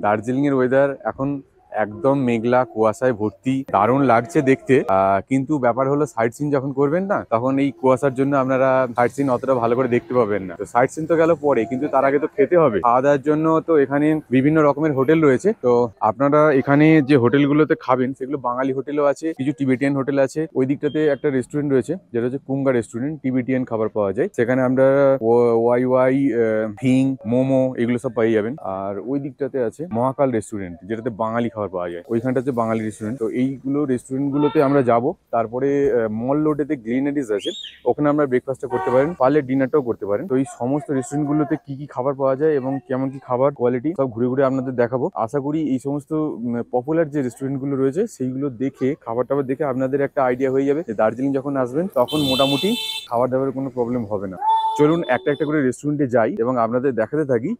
দার্জিলিং এর ওয়েদার এখন একদম মেঘলা কুয়াশায় ভর্তি, দারুণ লাগছে দেখতে। কিন্তু ব্যাপার হলো সাইট সিন যখন করবেন না, তখন এই কুয়াশার জন্য আপনারা সাইট সিন অতটা ভালো করে দেখতে পাবেন না। তো সাইট সিন তো গেল পরে, কিন্তু তার আগে তো খেতে হবে। খাওয়া দাওয়ার জন্য তো এখানে বিভিন্ন রকমের হোটেল রয়েছে। তো আপনারা এখানে যে হোটেলগুলোতে খাবেন সেগুলো বাঙালি হোটেলও আছে, কিছু টিবেটিয়ান হোটেল আছে। ওই দিকটাতে একটা রেস্টুরেন্ট রয়েছে যেটা হচ্ছে কুঙ্গা রেস্টুরেন্ট, টিবেটিয়ান খাবার পাওয়া যায় সেখানে। আমরা ওয়াই ওয়াই ফিং মোমো এগুলো সব পেয়ে যাবেন। আর ওই দিকটাতে আছে মহাকাল রেস্টুরেন্ট, যেটাতে বাঙালি খাবার পাওয়া যায়। ওইখানটা হচ্ছে বাঙালি রেস্টুরেন্ট। তো এইগুলো রেস্টুরেন্ট গুলোতে আমরা যাব। তারপরে মল রোডেতে গ্লিনারিজ আছে, ওখানে আমরা ব্রেকফাস্টটা করতে পারেন, পারলে ডিনারটাও করতে পারেন। তো এই সমস্ত রেস্টুরেন্ট গুলোতে কি কি খাবার পাওয়া যায় এবং কেমন কি খাবার কোয়ালিটি সব ঘুরে ঘুরে আপনাদের দেখাবো। আশা করি এই সমস্ত পপুলার যে রেস্টুরেন্ট গুলো রয়েছে সেইগুলো দেখে, খাবার টাবার দেখে আপনাদের একটা আইডিয়া হয়ে যাবে যে দার্জিলিং যখন আসবেন তখন মোটামুটি খাবার দাবারের কোনো প্রবলেম হবে না। চলুন একটা একটা করে রেস্টুরেন্টে যাই এবং আপনাদের দেখাতে থাকি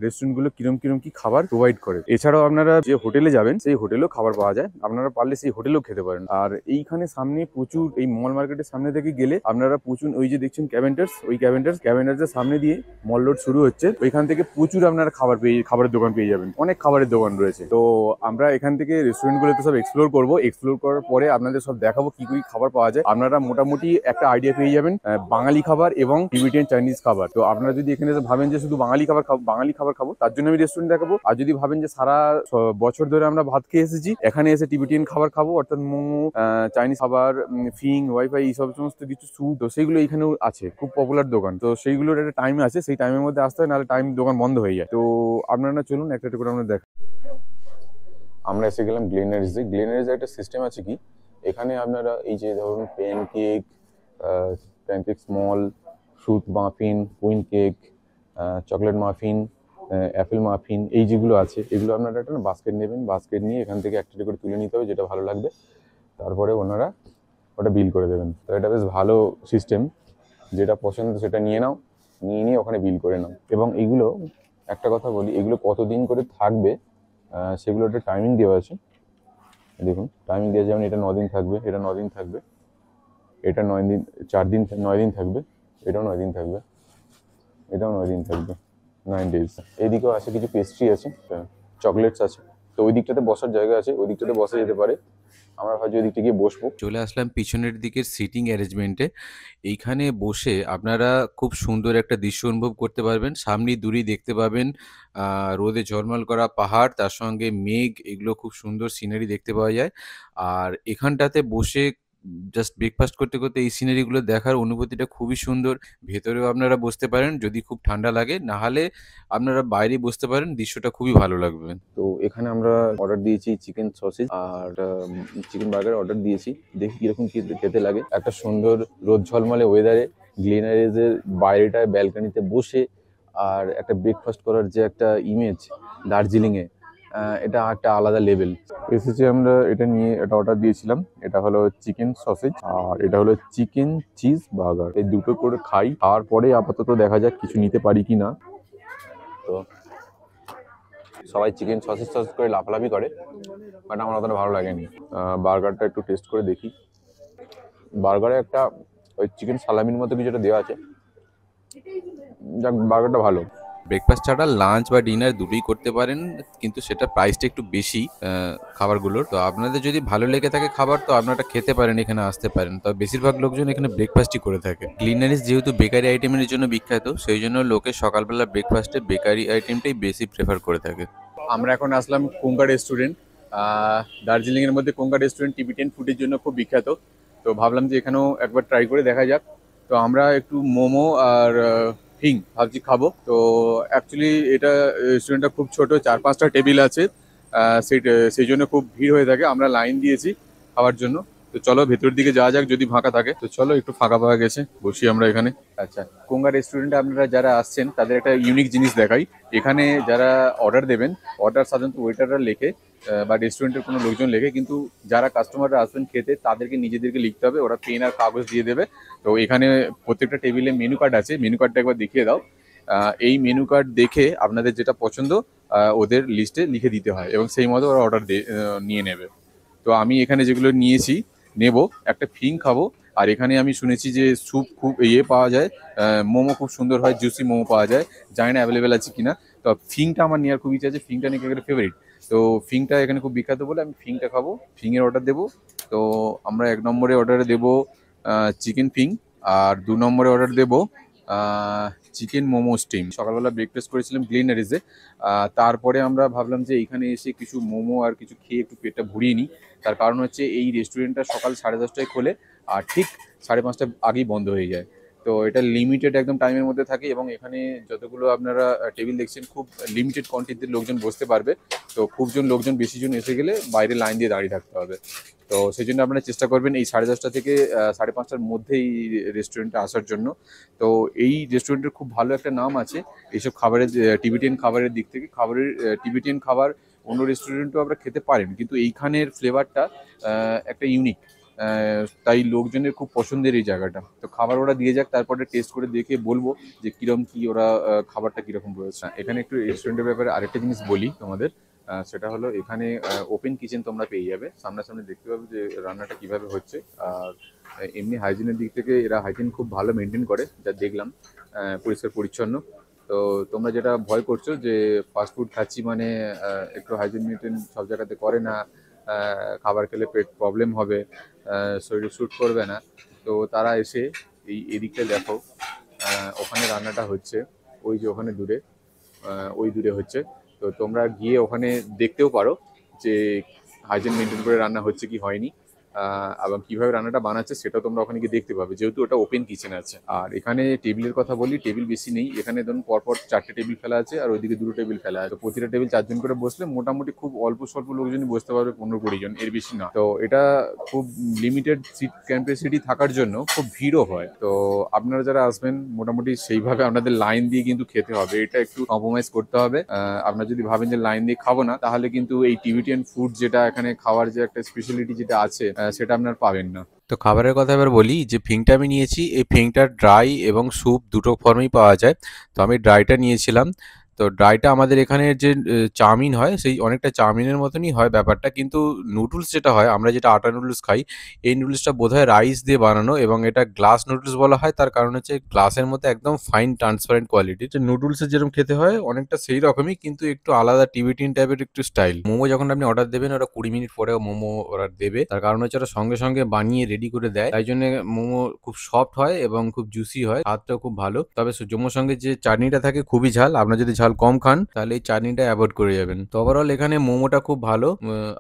রেস্টুরেন্ট গুলো কিরম কিরম কি খাবার প্রোভাইড করে। এছাড়াও আপনারা যে হোটেলে যাবেন সেই হোটেলেও খাবার পাওয়া যায়, আপনারা পারলে সেই হোটেলেও খেতে পারেন। আর এইখানে সামনে প্রচুর, এই মল মার্কেটের সামনে থেকে গেলে আপনারা প্রচুর, ওই যে দেখছেন ক্যাভেন্টার্স, ওই ক্যাভেন্টার্সের সামনে দিয়ে মল রোড শুরু হচ্ছে। ওইখান থেকে প্রচুর আপনারা খাবারের দোকান পেয়ে যাবেন, অনেক খাবারের দোকান রয়েছে। তো আমরা এখান থেকে রেস্টুরেন্ট গুলোতে সব এক্সপ্লোর করবো। এক্সপ্লোর করার পরে আপনাদের সব দেখাবো কি কি খাবার পাওয়া যায়। আপনারা মোটামুটি একটা আইডিয়া পেয়ে যাবেন বাঙালি খাবার এবং টিবেটিয়ান চাইনিজ খাবার। তো আপনারা যদি এখানে ভাবেন যে শুধু বাঙালি খাবার খাবো, তার জন্য আমি রেস্টুরেন্ট দেখাবো। আর যদি ভাবেন যে সারা বছর ধরে আমরা ভাত খেয়ে এসেছি, এখানে এসে টিবেটিয়ান খাবার খাবো, অর্থাৎ মোমো, চাইনিজ খাবার, ফিং, ওয়াইফাই, এই সমস্ত কিছু স্যুপ, তো সেইগুলো এখানেও আছে, খুব পপুলার দোকান। তো সেইগুলোর একটা টাইম আছে, সেই টাইমের মধ্যে আসতে হয়, নাহলে টাইম দোকান বন্ধ হয়ে যায়। তো আপনারা চলুন একটা একটা করে আমরা দেখ। আমরা এসে গেলাম গ্লেনারিজে। গ্লেনারিজে একটা সিস্টেম আছে কি, এখানে আপনারা এই যে ধরুন pancake small, fruit muffin, queen cake, chocolate muffin, Apple muffin, এই যেগুলো আছে এগুলো আপনারা একটা বাস্কেট নেবেন। বাস্কেট নিয়ে এখান থেকে একটা করে তুলে নিতে হবে যেটা ভালো লাগবে, তারপরে ওনারা ওটা বিল করে দেবেন। তো এটা বেশ ভালো সিস্টেম, যেটা পছন্দ সেটা নিয়ে নাও, নিয়ে ওখানে বিল করে নাও। এবং এইগুলো একটা কথা বলি, এগুলো কতদিন করে থাকবে সেগুলো একটা টাইমিং দেওয়া আছে। দেখুন টাইমিং দেওয়া, যেমন এটা 9 দিন থাকবে, এটা 9 দিন থাকবে, এটা 9 দিন, 4 দিন, 9 দিন থাকবে, এটাও 9 দিন থাকবে, এটাও 9 দিন থাকবে, 9 ডেজ। এইদিকেও আছে কিছু পেস্ট্রি আছে, চকলেটস আছে। তো ওই দিকটাতে বসার জায়গা আছে, ওই দিকটাতে বসা যেতে পারে। আমরা হয়তো ওই দিকটা গিয়ে বসবো। চলে আসলাম পিছনের দিকের সিটিং অ্যারেঞ্জমেন্টে। এইখানে বসে আপনারা খুব সুন্দর একটা দৃশ্য অনুভব করতে পারবেন। সামনে দূরেই দেখতে পাবেন রোদে ঝলমল করা পাহাড়, তার সঙ্গে মেঘ, এগুলো খুব সুন্দর সিনারি দেখতে পাওয়া যায়। আর এখানটাতে বসে জাস্ট ব্রেকফাস্ট করতে করতে এই সিনারিগুলো দেখার অনুভূতিটা খুবই সুন্দর। ভেতরেও আপনারা বসতে পারেন যদি খুব ঠান্ডা লাগে, না হলে আপনারা বাইরে বসতে পারেন, দৃশ্যটা খুবই ভালো লাগবে। তো এখানে আমরা অর্ডার দিয়েছি চিকেন সসেজ আর চিকেন বার্গার অর্ডার দিয়েছি। দেখি কিরকম কি খেতে লাগে। একটা সুন্দর রোদ ঝলমলে ওয়েদারে গ্লিনারিজের বাইরেটায় ব্যালকনিতে বসে আর একটা ব্রেকফাস্ট করার যে একটা ইমেজ দার্জিলিংয়ে, এটা একটা আলাদা লেভেল। এসেছি আমরা এটা নিয়ে, এটা অর্ডার দিয়েছিলাম। এটা হলো চিকেন সসেজ আর এটা হলো চিকেন চিজ বার্গার। এই দুটো করে খাই, খাওয়ার পরে আপাতত দেখা যাক কিছু নিতে পারি কি না। তো সবাই চিকেন সসেজ করে লাফালাফি করে, বাট আমার অতটা ভালো লাগেনি। বার্গারটা একটু টেস্ট করে দেখি। বার্গারে একটা ওই চিকেন সালামির মতো কিছু একটা দেওয়া আছে, যাক বার্গারটা ভালো। ব্রেকফাস্ট ছাড়া লাঞ্চ বা ডিনার দুটোই করতে পারেন, কিন্তু সেটা প্রাইসটা একটু বেশি খাবারগুলোর। তো আপনাদের যদি ভালো লেগে থাকে খাবার, তো আপনারা খেতে পারেন, এখানে আসতে পারেন। তবে বেশিরভাগ লোকজন এখানে ব্রেকফাস্টই করে থাকে। গ্লিনারিস যেহেতু বেকারি আইটেমের জন্য বিখ্যাত, সেই জন্য লোকে সকালবেলা ব্রেকফাস্টে বেকারি আইটেমটাই বেশি প্রেফার করে থাকে। আমরা এখন আসলাম কুঙ্গা রেস্টুরেন্ট। দার্জিলিং এর মধ্যে কুঙ্গা রেস্টুরেন্ট টিবেটিয়ান ফুডের জন্য খুব বিখ্যাত। তো ভাবলাম যে এখানেও একবার ট্রাই করে দেখা যাক। তো আমরা একটু মোমো আর ফিং ভাবছি খাবো। তো অ্যাকচুয়ালি এটা রেস্টুরেন্টটা খুব ছোট, 4-5টা টেবিল আছে। সেই জন্য খুব ভিড় হয়ে থাকে। আমরা লাইন দিয়েছি খাওয়ার জন্য। তো চলো ভেতরের দিকে যাওয়া যাক, যদি ফাঁকা থাকে। তো চলো, একটু ফাঁকা পাওয়া গেছে, বসি আমরা এখানে। আচ্ছা, কুঙ্গা রেস্টুরেন্টে আপনারা যারা আসছেন তাদের একটা ইউনিক জিনিস দেখাই। এখানে যারা অর্ডার দেবেন, অর্ডার সাধারণত ওয়েটাররা লেখে বা রেস্টুরেন্টের কোনো লোকজন লেখে, কিন্তু যারা কাস্টমাররা আসবেন খেতে তাদেরকে নিজেদেরকে লিখতে হবে। ওরা পেন আর কাগজ দিয়ে দেবে। তো এখানে প্রত্যেকটা টেবিলে মেনু কার্ড আছে, মেনু কার্ডটা একবার দেখিয়ে দাও। এই মেনু কার্ড দেখে আপনাদের যেটা পছন্দ ওদের লিস্টে লিখে দিতে হয় এবং সেই মতো ওরা অর্ডার নিয়ে নেবে। তো আমি এখানে যেগুলো নিয়েছি নেব, একটা ফিং খাবো। আর এখানে আমি শুনেছি যে স্যুপ খুব পাওয়া যায়, মোমো খুব সুন্দর হয়, জুসি মোমো পাওয়া যায়। জানি না অ্যাভেলেবেল আছে কিনা। তো ফিংটা আমার নেওয়ার খুব ইচ্ছা আছে, ফিংটা নাকি এখানে ফেভারিট। তো ফিংটা এখানে খুব বিখ্যাত বলে আমি ফিংটা খাবো, ফিংয়ের অর্ডার দেবো। তো আমরা 1 নম্বরে অর্ডারে দেবো চিকেন ফিং, আর 2 নম্বরে অর্ডার দেবো চিকেন মোমো স্টিম। সকালবেলা ব্রেকফাস্ট করেছিলাম গ্লিনারিজে, তারপরে আমরা ভাবলাম যে এইখানে এসে কিছু মোমো আর কিছু খেয়ে একটু পেটটা ভরিয়ে নিই। তার কারণ হচ্ছে এই রেস্টুরেন্টটা সকাল 10:30টায় খোলে আর ঠিক 5:30 আগেই বন্ধ হয়ে যায়। তো এটা লিমিটেড একদম টাইমের মধ্যে থাকে, এবং এখানে যতগুলো আপনারা টেবিল দেখছেন খুব লিমিটেড কোয়ান্টিটির লোকজন বসতে পারবে। তো লোকজন বেশি জন এসে গেলে বাইরে লাইন দিয়ে দাঁড়িয়ে থাকতে হবে। তো সেই জন্য আপনারা চেষ্টা করবেন এই 10:30 থেকে 5:30টার মধ্যে এই রেস্টুরেন্টে আসার জন্য। তো এই রেস্টুরেন্টের খুব ভালো একটা নাম আছে এইসব খাবারের, টিবেটিয়ান খাবারের দিক থেকে। টিবেটিয়ান খাবার অন্য রেস্টুরেন্টেও আমরা খেতে পারেন, কিন্তু এইখানের ফ্লেভারটা একটা ইউনিক, তাই লোকজনের খুব পছন্দের এই জায়গাটা। তো খাবার ওরা দিয়ে যাক, তারপরে টেস্ট করে দেখে বলবো যে কিরম কি ওরা খাবারটা কিরকম রয়েছে। এখানে একটু রেস্টুরেন্টের ব্যাপারে আরেকটা জিনিস বলি তোমাদের, সেটা হলো এখানে ওপেন কিচেন তোমরা পেয়ে যাবে, সামনাসামনি দেখতে পাবে যে রান্নাটা কিভাবে হচ্ছে। আর এমনি হাইজিনের দিক থেকে এরা হাইজিন খুব ভালো মেনটেন করে, যা দেখলাম, পরিষ্কার পরিচ্ছন্ন। তো তোমরা যেটা ভয় করছো যে ফাস্টফুড খাচ্ছি মানে একটু হাইজিন মেনটেন সব জায়গাতে করে না, খাবার খেলে পেট প্রবলেম হবে, শরীরে শ্যুট করবে না, তো তারা এসে এদিকটা দেখো, ওখানে রান্নাটা হচ্ছে, ওই যে ওখানে দূরে, ওই দূরে হচ্ছে। তো তোমরা গিয়ে ওখানে দেখতেও পারো যে হাইজিন মেনটেন করে রান্না হচ্ছে কি হয়নি, এবং কিভাবে রান্নাটা বানাচ্ছে সেটাও তোমরা ওখানে গিয়ে দেখতে পাবে, যেহেতু ওটা ওপেন কিচেন আছে। আর এখানে টেবিলের কথা বলি, টেবিল বেশি নেই এখানে, ধরুন পরপর 4টে টেবিল ফেলা আছে আর ওইদিকে 2টো টেবিল ফেলা আছে। তো প্রতিটা টেবিল 4 জন করে বসলে মোটামুটি খুব অল্প স্বল্প লোকজনই বসতে পারবে, 15-20 জন, এর বেশি না। তো এটা খুব লিমিটেড সিট ক্যাপাসিটি থাকার জন্য খুব ভিড়ও হয়। তো আপনারা যারা আসবেন মোটামুটি সেইভাবে আপনাদের লাইন দিয়ে কিন্তু খেতে হবে, এটা একটু কম্প্রোমাইজ করতে হবে। আপনারা যদি ভাবেন যে লাইন দিয়ে খাবো না, তাহলে কিন্তু এই টিবেটিয়ান ফুড যেটা এখানে খাওয়ার যে একটা স্পেশালিটি যেটা আছে সেটা আপনার পাবেন না। তো খাবারের কথা এবার বলি, যে ফিংটা আমি নিয়েছি, এই ফিংটা ড্রাই এবং স্যুপ দুটো ফর্মেই পাওয়া যায়। তো আমি ড্রাইটা নিয়েছিলাম। তো ড্রাইটা আমাদের এখানের যে চাউমিন হয় সেই অনেকটা চাউমিনের মতনই হয় ব্যাপারটা, কিন্তু নুডলস যেটা হয়, আমরা যেটা আটা নুডলস খাই, এই নুডলসটা বোধহয় রাইস দিয়ে বানানো, এবং এটা গ্লাস নুডলস বলা হয়, তার কারণ হচ্ছে গ্লাসের মধ্যে একদম ফাইন ট্রান্সপারেন্ট কোয়ালিটি। যে নুডলসের যেরকম খেতে হয় অনেকটা সেই রকমই, কিন্তু একটু আলাদা টিবেটিয়ান টাইপের একটু স্টাইল। মোমো যখন আপনি অর্ডার দেবেন, ওরা 20 মিনিট পরে মোমো অর্ডার দেবে, তার কারণ হচ্ছে ওরা সঙ্গে সঙ্গে বানিয়ে রেডি করে দেয়, তাই জন্য মোমো খুব সফট হয় এবং খুব জুসি হয়, স্বাদটাও খুব ভালো। তবে মোমোর সঙ্গে যে চাটনিটা থাকে খুবই ঝাল, আপনারা যদি ঝাল কম খান তাহলে এই চাটনিটা অ্যাভয়েড করে যাবেন। তো ওভারঅল এখানে মোমোটা খুব ভালো,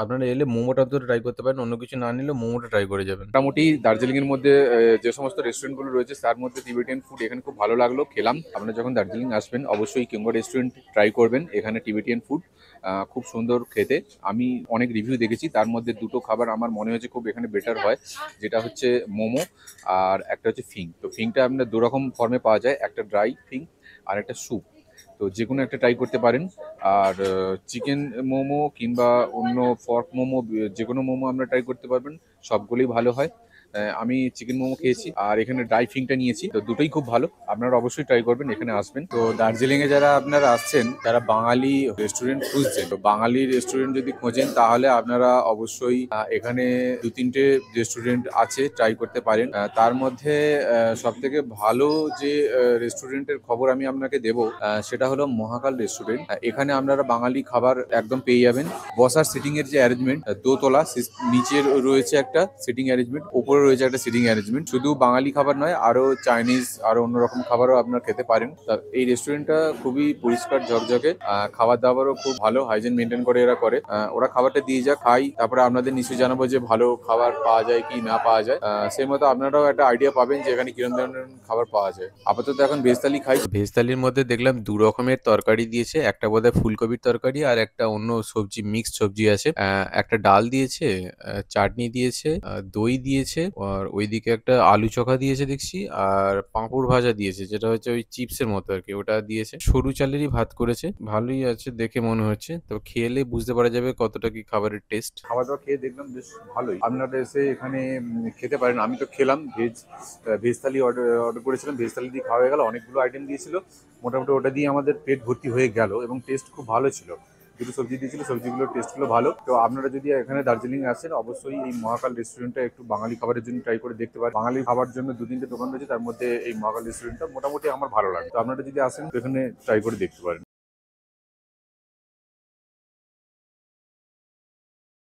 আপনারা এলে মোমোটা তো ট্রাই করতে পারেন, অন্য কিছু না নিলেও মোমোটা ট্রাই করে যাবেন। মোটামুটি দার্জিলিং এর মধ্যে যে সমস্ত রেস্টুরেন্ট গুলো রয়েছে তার মধ্যে টিবেটিয়ান ফুড এখানে খুব ভালো লাগলো, খেলাম। আপনারা যখন দার্জিলিং আসবেন অবশ্যই কিংবা রেস্টুরেন্ট ট্রাই করবেন, এখানে টিবেটিয়ান ফুড খুব সুন্দর খেতে। আমি অনেক রিভিউ দেখেছি, তার মধ্যে 2টো খাবার আমার মনে হয়েছে খুব এখানে বেটার হয়, যেটা হচ্ছে মোমো আর একটা হচ্ছে ফিং। তো ফিংটা আপনার 2 রকম ফর্মে পাওয়া যায়, একটা ড্রাই ফিং আর একটা স্যুপ। তো যে কোনো একটা ট্রাই করতে পারেন। আর চিকেন মোমো কিংবা অন্য ফর্ক মোমো, যে কোনো মোমো আপনারা ট্রাই করতে পারবেন, সবগুলোই ভালো হয়। আমি চিকেন মোমো খেয়েছি আর এখানে ড্রাই ফিংটা নিয়েছি, তো দুটোই খুব ভালো, আপনারা অবশ্যই ট্রাই করবেন, এখানে আসবেন। তো দার্জিলিংয়ে যারা আপনারা আসছেন, যারা বাঙালি রেস্টুরেন্ট খুঁজছেন, তো বাঙালি রেস্টুরেন্ট যদি খোঁজেন তাহলে আপনারা অবশ্যই এখানে 2-3টে রেস্টুরেন্ট আছে, ট্রাই করতে পারেন। তার মধ্যে সব থেকে ভালো যে রেস্টুরেন্টের খবর আমি আপনাকে দেবো সেটা হলো মহাকাল রেস্টুরেন্ট। এখানে আপনারা বাঙালি খাবার একদম পেয়ে যাবেন। বসার সিটিং এর যে অ্যারেঞ্জমেন্ট, দোতলা, নিচে রয়েছে একটা সিটিং অ্যারেঞ্জমেন্ট, ওপরে রয়েছে একটা সিটিং অ্যারেঞ্জমেন্ট। শুধু বাঙালি খাবার নয়, আরো চাইনিজ আরো অন্যরকম খাবারও আপনারা খেতে পারেন। এই রেস্টুরেন্টটা খুবই পরিষ্কার ঝকঝকে, খাবার দাবারও খুব ভালো, হাইজিন মেনটেন করে এরা করে। ওরা খাবারটা দিয়ে যা খাই, তারপরে আপনাদের নিশ্চয়ই জানাবো যে ভালো খাবার পাওয়া যায় কি না পাওয়া যায়, সেই মতো আপনারাও একটা আইডিয়া পাবেন যে এখানে কিরকম ধরনের খাবার পাওয়া যায়। আপাতত এখন ভেজ থালি খাই। ভেজ থালির মধ্যে দেখলাম 2 রকমের তরকারি দিয়েছে, একটা বোধহয় ফুলকপির তরকারি আর একটা অন্য সবজি, মিক্সড সবজি আছে। একটা ডাল দিয়েছে, চাটনি দিয়েছে, দই দিয়েছে, আর ওইদিকে একটা আলু চোখা দিয়েছে দেখছি, আর পাঁপড় ভাজা দিয়েছে, যেটা হচ্ছে ওই চিপসের মতো আর কি, ওটা দিয়েছে। সরু চালেরই ভাত করেছে, ভালোই আছে দেখে মনে হচ্ছে, তবে খেলে বুঝতে পারা যাবে কতটা কি খাবারের টেস্ট। খাওয়া দাওয়া খেয়ে দেখলাম বেশ ভালোই, আপনারা এসে এখানে খেতে পারেন। আমি তো খেলাম ভেজ থালি অর্ডার করেছিলাম, ভেজ থালি দিয়ে খাওয়া হয়ে গেল, অনেকগুলো আইটেম দিয়েছিল, মোটামুটি ওটা দিয়ে আমাদের পেট ভর্তি হয়ে গেল এবং টেস্ট খুব ভালো ছিল। 2টো সবজি দিয়েছিল, সবজিগুলোর টেস্টগুলো ভালো। তো আপনারা যদি এখানে দার্জিলিং আসেন অবশ্যই এই মহাকাল রেস্টুরেন্টটা একটু বাঙালি খাবারের জন্য ট্রাই করে দেখতে পারেন। বাঙালি খাবার জন্য 2-3টে দোকান রয়েছে, তার মধ্যে এই মহাকাল রেস্টুরেন্টটা মোটামুটি আমার ভালো লাগে। তো আপনারা যদি আসেন তো এখানে ট্রাই করে দেখতে পারেন।